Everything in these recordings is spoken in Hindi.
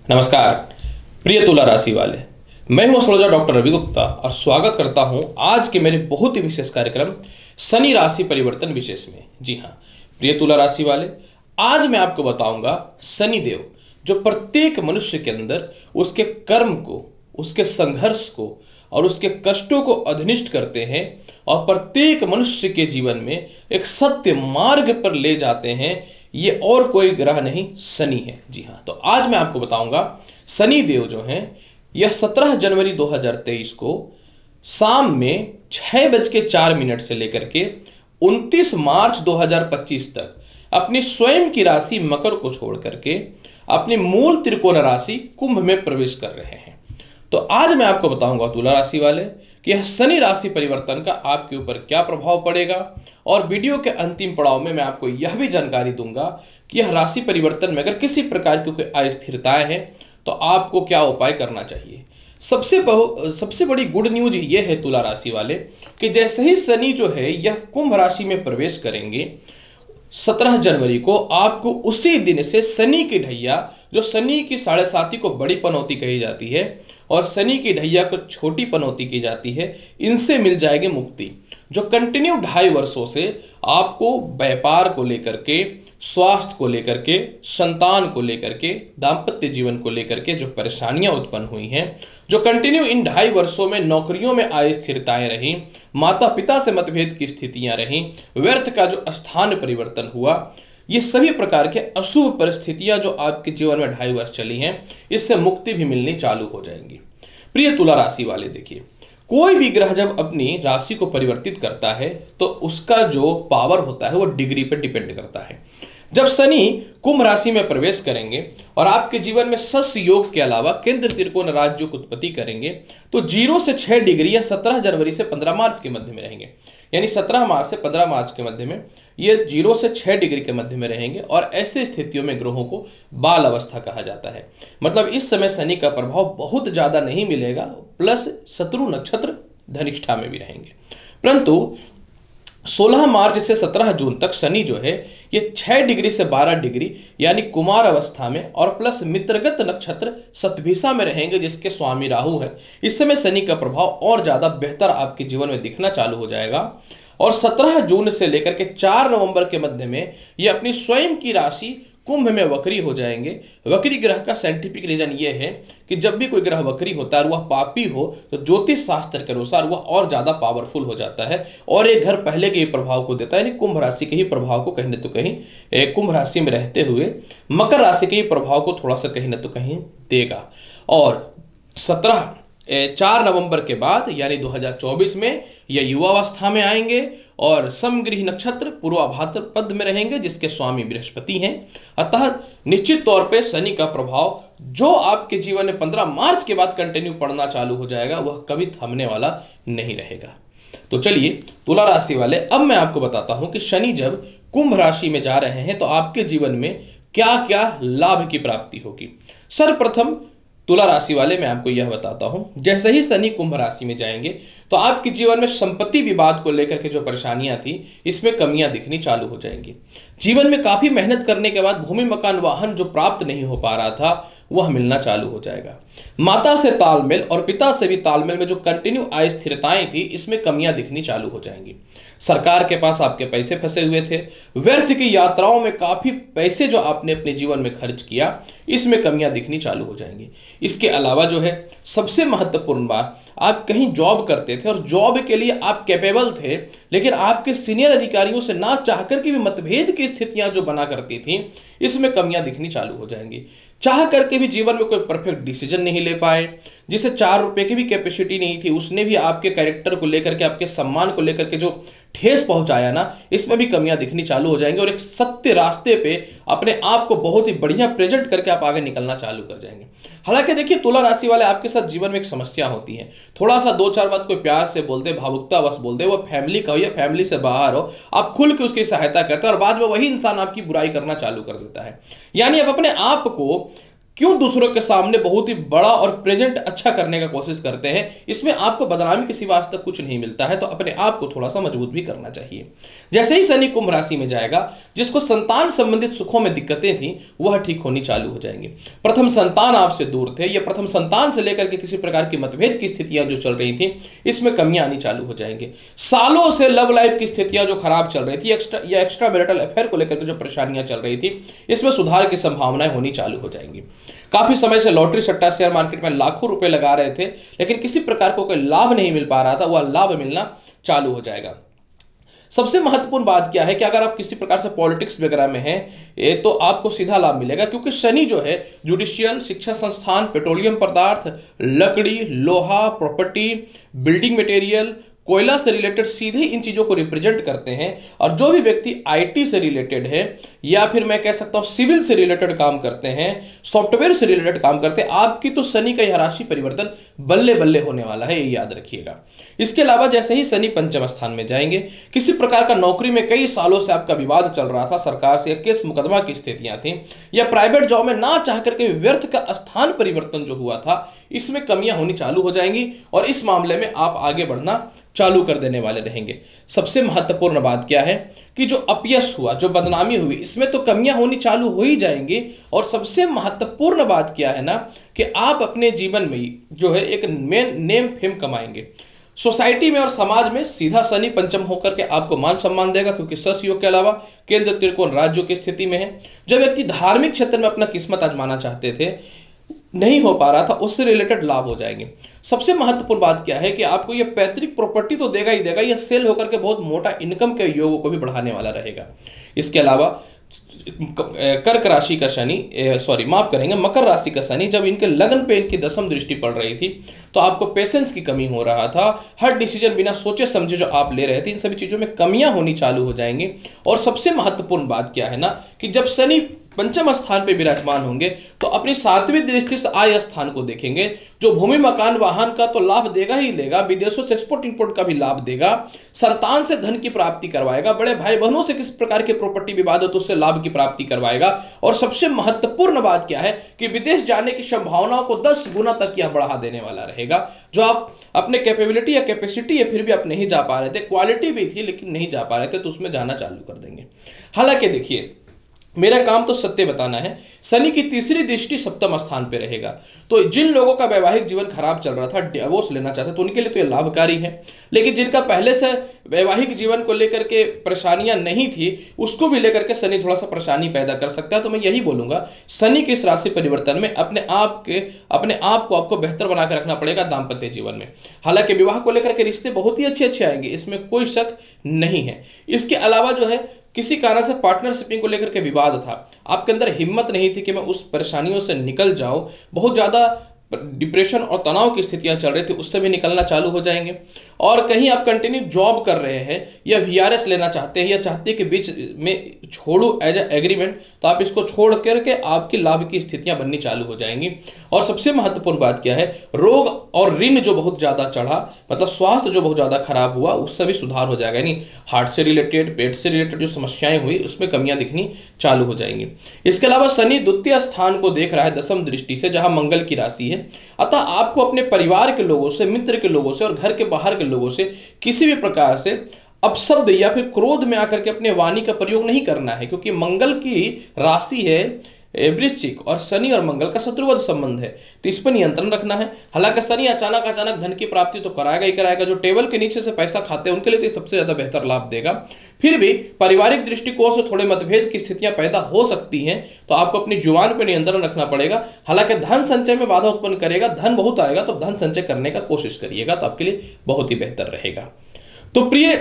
नमस्कार प्रिय तुला राशि वाले, मैं हूं एस्ट्रोलॉजर डॉक्टर रवि गुप्ता और स्वागत करता हूं आज के मेरे बहुत ही विशेष कार्यक्रम शनि राशि परिवर्तन विशेष में। जी हां प्रिय तुला राशि वाले, आज मैं आपको बताऊंगा शनि देव जो प्रत्येक मनुष्य के अंदर उसके कर्म को, उसके संघर्ष को और उसके कष्टों को अधिनिष्ट करते हैं और प्रत्येक मनुष्य के जीवन में एक सत्य मार्ग पर ले जाते हैं। ये और कोई ग्रह नहीं, शनि है। जी हाँ, तो आज मैं आपको बताऊंगा शनि देव जो हैं यह 17 जनवरी 2023 को शाम में 6:04 से लेकर के 29 मार्च 2025 तक अपनी स्वयं की राशि मकर को छोड़ करके अपनी मूल त्रिकोण राशि कुंभ में प्रवेश कर रहे हैं। तो आज मैं आपको बताऊंगा तुला राशि वाले कि यह शनि राशि परिवर्तन का आपके ऊपर क्या प्रभाव पड़ेगा, और वीडियो के अंतिम पड़ाव में मैं आपको यह भी जानकारी दूंगा कि यह राशि परिवर्तन में अगर किसी प्रकार की कोई अस्थिरताएं हैं तो आपको क्या उपाय करना चाहिए। सबसे बड़ी गुड न्यूज ये है तुला राशि वाले कि जैसे ही शनि जो है यह कुंभ राशि में प्रवेश करेंगे 17 जनवरी को, आपको उसी दिन से शनि की ढैया, जो शनि की 7.5 को बड़ी पनौती कही जाती है और शनि की ढैया को छोटी पनौती की जाती है, इनसे मिल जाएगी मुक्ति। जो कंटिन्यू 2.5 वर्षों से आपको व्यापार को लेकर के, स्वास्थ्य को लेकर के, संतान को लेकर के, दाम्पत्य जीवन को लेकर के जो परेशानियां उत्पन्न हुई हैं, जो कंटिन्यू इन 2.5 वर्षों में नौकरियों में अस्थिरताएं रहीं, माता पिता से मतभेद की स्थितियां रहीं, व्यर्थ का जो स्थान परिवर्तन हुआ, ये सभी प्रकार के अशुभ परिस्थितियां जो आपके जीवन में 2.5 वर्ष चली हैं, इससे मुक्ति भी मिलनी चालू हो जाएंगी। प्रिय तुला राशि वाले, देखिए कोई भी ग्रह जब अपनी राशि को परिवर्तित करता है तो उसका जो पावर होता है वो डिग्री पर डिपेंड करता है। जब शनि कुंभ राशि में प्रवेश करेंगे और आपके जीवन में सस योग के अलावा केंद्र त्रिकोण राज्य की उत्पत्ति करेंगे तो 0 से 6 डिग्री या 17 जनवरी से 15 मार्च के मध्य में रहेंगे, यानी 17 मार्च से 15 मार्च के मध्य में ये 0 से 6 डिग्री के मध्य में रहेंगे। और ऐसे स्थितियों में ग्रहों को बाल अवस्था कहा जाता है। मतलब इस समय शनि का प्रभाव बहुत ज्यादा नहीं मिलेगा, प्लस शत्रु नक्षत्र धनिष्ठा में भी रहेंगे। परंतु 16 मार्च से 17 जून तक शनि जो है ये 6 डिग्री से 12 डिग्री यानी कुमार अवस्था में और प्लस मित्रगत नक्षत्र शतभिषा में रहेंगे, जिसके स्वामी राहु है। इस समय शनि का प्रभाव और ज्यादा बेहतर आपके जीवन में दिखना चालू हो जाएगा। और 17 जून से लेकर के 4 नवंबर के मध्य में ये अपनी स्वयं की राशि कुंभ में वक्री हो जाएंगे। वक्री ग्रह का साइंटिफिक रीजन ये है कि जब भी कोई ग्रह वक्री होता है और वह पापी हो तो ज्योतिष शास्त्र के अनुसार वह और ज्यादा पावरफुल हो जाता है और एक घर पहले के ही प्रभाव को देता है, यानी कुंभ राशि के ही प्रभाव को कहीं न तो कहीं कुंभ राशि में रहते हुए मकर राशि के ही प्रभाव को थोड़ा सा कहीं न तो कहीं देगा। और 4 नवंबर के बाद यानी 2024 में यह युवावस्था में आएंगे और समगृह नक्षत्र पूर्वाभाद्र में रहेंगे, जिसके स्वामी बृहस्पति हैं। अतः निश्चित तौर पे शनि का प्रभाव जो आपके जीवन में 15 मार्च के बाद कंटिन्यू पड़ना चालू हो जाएगा, वह कभी थमने वाला नहीं रहेगा। तो चलिए तुला राशि वाले, अब मैं आपको बताता हूं कि शनि जब कुंभ राशि में जा रहे हैं तो आपके जीवन में क्या क्या लाभ की प्राप्ति होगी। सर्वप्रथम तुला राशि वाले मैं आपको यह बताता हूं, जैसे ही शनि कुंभ राशि में जाएंगे तो आपके जीवन में संपत्ति विवाद को लेकर के जो परेशानियां थी इसमें कमियां दिखनी चालू हो जाएंगी। जीवन में काफी मेहनत करने के बाद भूमि मकान वाहन जो प्राप्त नहीं हो पा रहा था वह मिलना चालू हो जाएगा। माता से तालमेल और पिता से भी तालमेल में जो कंटिन्यू अस्थिरताएं थी इसमें कमियां दिखनी चालू हो जाएंगी। सरकार के पास आपके पैसे फंसे हुए थे, व्यर्थ की यात्राओं में काफी पैसे जो आपने अपने जीवन में खर्च किया, इसमें कमियां दिखनी चालू हो जाएंगी। इसके अलावा जो है सबसे महत्वपूर्ण बात, आप कहीं जॉब करते थे और जॉब के लिए आप कैपेबल थे, लेकिन आपके सीनियर अधिकारियों से ना चाहकर के भी मतभेद की स्थितियां जो बना करती थी, इसमें कमियां दिखनी चालू हो जाएंगी। चाह करके भी जीवन में कोई परफेक्ट डिसीजन नहीं ले पाए, जिसे 4 रुपए की भी कैपेसिटी नहीं थी, उसने भी आपके कैरेक्टर को लेकर के, आपके सम्मान को लेकर के जो ठेस पहुंचाया ना, इसमें भी कमियां दिखनी चालू हो जाएंगी और एक सत्य रास्ते पे अपने आप को बहुत ही बढ़िया प्रेजेंट करके आप आगे निकलना चालू कर जाएंगे। हालांकि देखिए तुला राशि वाले, आपके साथ जीवन में एक समस्या होती है, थोड़ा सा 2-4 बात कोई प्यार से बोल दे, भावुकता बस बोल दे, वो फैमिली का हो या फैमिली से बाहर हो, आप खुल के उसकी सहायता करते हैं और बाद में वही इंसान आपकी बुराई करना चालू कर देता है। यानी आप अपने आप को क्यों दूसरों के सामने बहुत ही बड़ा और प्रेजेंट अच्छा करने का कोशिश करते हैं, इसमें आपको बदनामी के सिवा आज तक कुछ नहीं मिलता है, तो अपने आप को थोड़ा सा मजबूत भी करना चाहिए। जैसे ही शनि कुंभ राशि में जाएगा, जिसको संतान संबंधित सुखों में दिक्कतें थी वह ठीक होनी चालू हो जाएंगी। प्रथम संतान आपसे दूर थे या प्रथम संतान से लेकर के किसी प्रकार की मतभेद की स्थितियां जो चल रही थी, इसमें कमियां आनी चालू हो जाएंगे। सालों से लव लाइफ की स्थितियां जो खराब चल रही थी, एक्स्ट्रा मैरिटल अफेयर को लेकर के जो परेशानियां चल रही थी, इसमें सुधार की संभावनाएं होनी चालू हो जाएंगी। काफी समय से लॉटरी सट्टा शेयर मार्केट में लाखों रुपए लगा रहे थे, लेकिन किसी प्रकार को कोई लाभ नहीं मिल पा रहा था, वह लाभ मिलना चालू हो जाएगा। सबसे महत्वपूर्ण बात क्या है कि अगर आप किसी प्रकार से पॉलिटिक्स वगैरह में हैं तो आपको सीधा लाभ मिलेगा, क्योंकि शनि जो है जुडिशियल, शिक्षा संस्थान, पेट्रोलियम पदार्थ, लकड़ी, लोहा, प्रॉपर्टी, बिल्डिंग मटेरियल, कोयला से रिलेटेड सीधे इन चीजों को रिप्रेजेंट करते हैं। और जो भी व्यक्ति आईटी से रिलेटेड है या फिर मैं कह सकता हूं सिविल से रिलेटेड काम करते हैं, सॉफ्टवेयर से रिलेटेड काम करते हैं, आपकी तो शनि का यह राशि परिवर्तन बल्ले बल्ले होने वाला है, ये याद रखिएगा। इसके अलावा जैसे ही शनि पंचम स्थान में जाएंगे, किसी प्रकार का नौकरी में कई सालों से आपका विवाद चल रहा था, सरकार से केस मुकदमा की स्थितियां थी, या प्राइवेट जॉब में ना चाह करके व्यर्थ का स्थान परिवर्तन जो हुआ था, इसमें कमियां होनी चालू हो जाएंगी और इस मामले में आप आगे बढ़ना चालू कर देने वाले रहेंगे। सबसे महत्वपूर्ण बात क्या है कि जो अपयश हुआ, जो बदनामी हुई, इसमें तो कमियां होनी चालू हो ही जाएंगी। और सबसे महत्वपूर्ण बात क्या है ना कि आप अपने जीवन में जो है एक नेम फेम कमाएंगे। सोसाइटी में और समाज में सीधा शनि पंचम होकर के आपको मान सम्मान देगा, क्योंकि सस योग के अलावा केंद्र, त्रिकोण, राज्यों की स्थिति में है। जो व्यक्ति धार्मिक क्षेत्र में अपना किस्मत आजमाना चाहते थे, नहीं हो पा रहा था, उससे रिलेटेड लाभ हो जाएंगे। सबसे महत्वपूर्ण बात क्या है कि आपको यह पैतृक प्रॉपर्टी तो देगा ही देगा, यह सेल होकर के बहुत मोटा इनकम के योगों को भी बढ़ाने वाला रहेगा। इसके अलावा कर्क राशि का शनि माफ करेंगे मकर राशि का शनि, जब इनके लगन पे इनकी दशम दृष्टि पड़ रही थी, तो आपको पेशेंस की कमी हो रहा था। हर डिसीजन बिना सोचे समझे जो आप ले रहे थे, इन सभी चीजों में कमियां होनी चालू हो जाएंगी। और सबसे महत्वपूर्ण बात क्या है ना कि जब शनि पंचम स्थान पे विराजमान होंगे तो अपनी सातवीं दृष्टि से आय स्थान को देखेंगे, जो भूमि, मकान, वाहन का तो लाभ देगा ही देगा, विदेशों से एक्सपोर्ट इंपोर्ट का भी लाभ देगा, संतान से धन की प्राप्ति करवाएगा, बड़े भाई बहनों से किस प्रकार के प्रॉपर्टी विवाद हो तो उससे लाभ की प्राप्ति करवाएगा। और सबसे महत्वपूर्ण बात क्या है कि विदेश जाने की संभावनाओं को 10 गुना तक यह बढ़ा देने वाला रहेगा। जो आप अपने कैपेबिलिटी या कैपेसिटी है फिर भी आप नहीं जा पा रहे थे, क्वालिटी भी थी लेकिन नहीं जा पा रहे थे, तो उसमें जाना चालू कर देंगे। हालांकि देखिए, मेरा काम तो सत्य बताना है। शनि की तीसरी दृष्टि सप्तम स्थान पे रहेगा, तो जिन लोगों का वैवाहिक जीवन खराब चल रहा था, डिवोर्स लेना चाहते तो उनके लिए तो ये लाभकारी है। लेकिन जिनका पहले से वैवाहिक जीवन को लेकर के परेशानियां नहीं थी, उसको भी लेकर के शनि थोड़ा सा परेशानी पैदा कर सकता है। तो मैं यही बोलूंगा, शनि के इस राशि परिवर्तन में अपने आप को आपको बेहतर बना के रखना पड़ेगा दाम्पत्य जीवन में। हालांकि विवाह को लेकर के रिश्ते बहुत ही अच्छे आएंगे, इसमें कोई शक नहीं है। इसके अलावा जो है किसी कारण से पार्टनरशिपिंग को लेकर के विवाद था, आपके अंदर हिम्मत नहीं थी कि मैं उस परेशानियों से निकल जाऊं, बहुत ज्यादा डिप्रेशन और तनाव की स्थितियां चल रही थी, उससे भी निकलना चालू हो जाएंगे। और कहीं आप कंटिन्यू जॉब कर रहे हैं या वीआरएस लेना चाहते हैं या चाहते हैं कि बीच में छोड़ो एज ए एग्रीमेंट, तो आप इसको छोड़ करके आपकी लाभ की स्थितियां बननी चालू हो जाएंगी। और सबसे महत्वपूर्ण बात क्या है, रोग और ऋण जो बहुत ज्यादा चढ़ा, मतलब स्वास्थ्य जो बहुत ज्यादा खराब हुआ, उससे भी सुधार हो जाएगा। यानी हार्ट से रिलेटेड, पेट से रिलेटेड जो समस्याएं हुई उसमें कमियां दिखनी चालू हो जाएंगी। इसके अलावा शनि द्वितीय स्थान को देख रहा है दशम दृष्टि से, जहां मंगल की राशि है। अतः आपको अपने परिवार के लोगों से, मित्र के लोगों से और घर के बाहर के लोगों से किसी भी प्रकार से अपशब्द या फिर क्रोध में आकर के अपने वाणी का प्रयोग नहीं करना है, क्योंकि मंगल की राशि है वृश्चिक और शनि और मंगल का शत्रुवध संबंध है, तो इस पर नियंत्रण रखना है। हालांकि शनि अचानक धन की प्राप्ति तो कराएगा ही कराएगा, जो टेबल के नीचे से पैसा खाते हैं उनके लिए तो सबसे ज्यादा बेहतर लाभ देगा। फिर भी पारिवारिक दृष्टिकोण से थोड़े मतभेद की स्थितियां पैदा हो सकती हैं, तो आपको अपनी जुबान पर नियंत्रण रखना पड़ेगा। हालांकि धन संचय में बाधा उत्पन्न करेगा, धन बहुत आएगा तो धन संचय करने का कोशिश करिएगा, तो आपके लिए बहुत ही बेहतर रहेगा। तो प्रिय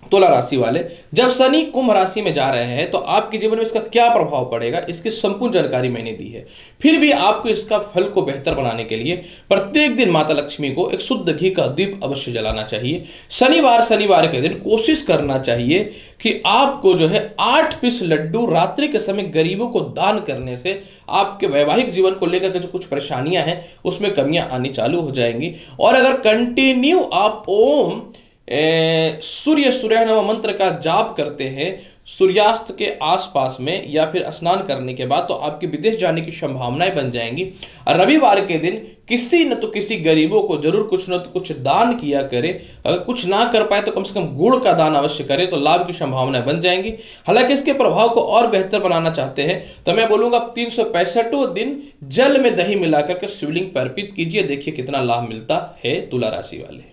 तुला राशि वाले, जब शनि कुंभ राशि में जा रहे हैं तो आपके जीवन में इसका क्या प्रभाव पड़ेगा, इसकी संपूर्ण जानकारी मैंने दी है। फिर भी आपको इसका फल को बेहतर बनाने के लिए प्रत्येक दिन माता लक्ष्मी को एक शुद्ध घी का दीप अवश्य जलाना चाहिए। शनिवार के दिन कोशिश करना चाहिए कि आपको जो है 8 पीस लड्डू रात्रि के समय गरीबों को दान करने से आपके वैवाहिक जीवन को लेकर के जो कुछ परेशानियां हैं उसमें कमियां आनी चालू हो जाएंगी। और अगर कंटिन्यू आप ओम सूर्य नमः मंत्र का जाप करते हैं सूर्यास्त के आसपास में या फिर स्नान करने के बाद तो आपके विदेश जाने की संभावनाएं बन जाएंगी। और रविवार के दिन किसी न तो किसी गरीबों को जरूर कुछ न तो कुछ दान किया करे। अगर कुछ ना कर पाए तो कम से कम गुड़ का दान अवश्य करे, तो लाभ की संभावनाएं बन जाएंगी। हालांकि इसके प्रभाव को और बेहतर बनाना चाहते हैं तो मैं बोलूंगा 365 दिन जल में दही मिलाकर के शिवलिंग पर अर्पित कीजिए, देखिए कितना लाभ मिलता है तुला राशि वाले।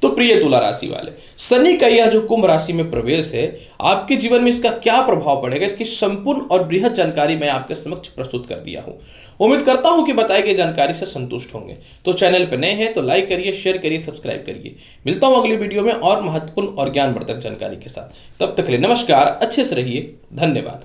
तो प्रिय तुला राशि वाले, शनि का यह जो कुंभ राशि में प्रवेश है, आपके जीवन में इसका क्या प्रभाव पड़ेगा, इसकी संपूर्ण और बृहद जानकारी मैं आपके समक्ष प्रस्तुत कर दिया हूं। उम्मीद करता हूं कि बताई गई जानकारी से संतुष्ट होंगे। तो चैनल पर नए हैं तो लाइक करिए, शेयर करिए, सब्सक्राइब करिए। मिलता हूं अगली वीडियो में और महत्वपूर्ण और ज्ञानवर्धक जानकारी के साथ। तब तक के लिए नमस्कार, अच्छे से रहिए, धन्यवाद।